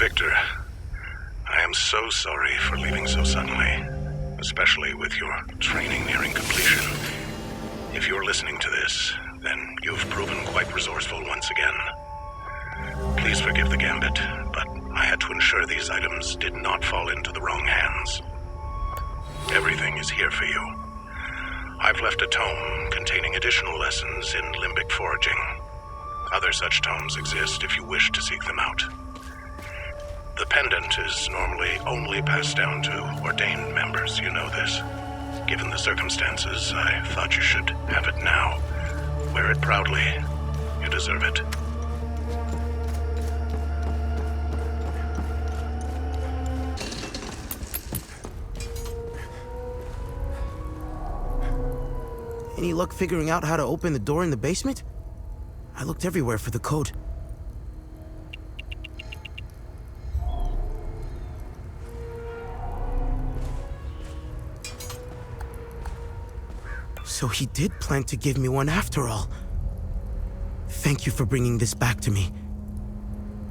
[SPEAKER 23] Victor, I am so sorry for leaving so suddenly.
[SPEAKER 3] especially with your training nearing completion. If you're listening to this, then you've proven quite resourceful once again. Please forgive the gambit, but I had to ensure these items did not fall into the wrong hands. Everything is here for you. I've left a tome containing additional lessons in limbic foraging. Other such tomes exist if you wish to seek them out. The pendant is normally only passed down to ordained members, you know this. Given the circumstances, I thought you should have it now. Wear it proudly. You deserve it.
[SPEAKER 6] Any luck figuring out how to open the door in the basement? I looked everywhere for the code. So he did plan to give me one after all. Thank you for bringing this back to me.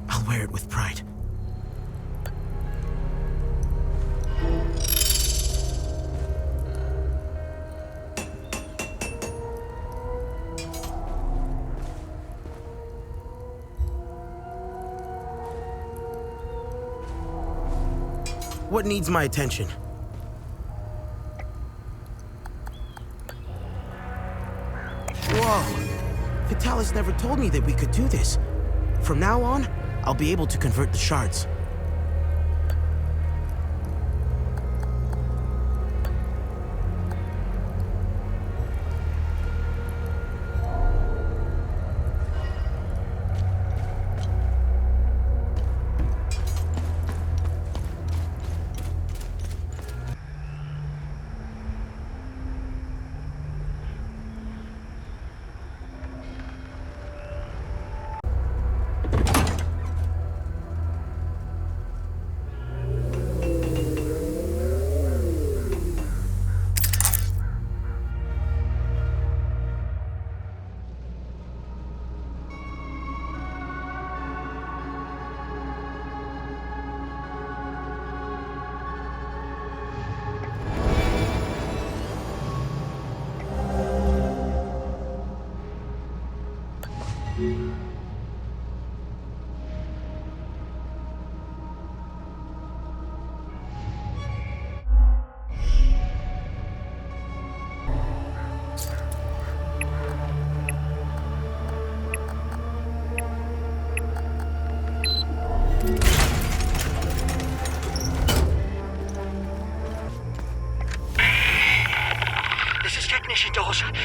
[SPEAKER 6] I'll wear it with pride. What needs my attention? Whoa! Vitalis never told me that we could do this. From now on, I'll be able to convert the shards.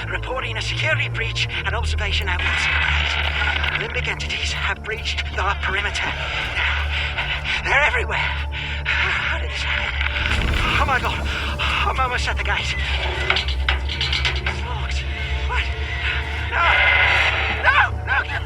[SPEAKER 12] Reporting a security breach at observation outpost. Limbic entities have breached your perimeter. They're everywhere. How did this happen? Oh my god. I'm almost at the gate. It's locked. What? No! No! No! No!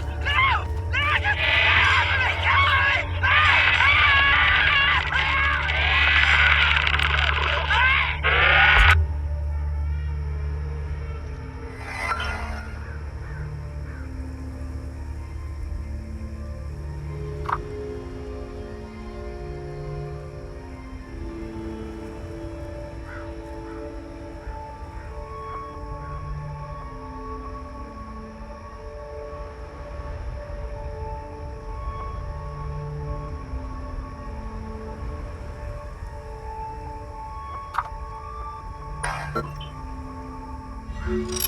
[SPEAKER 12] No!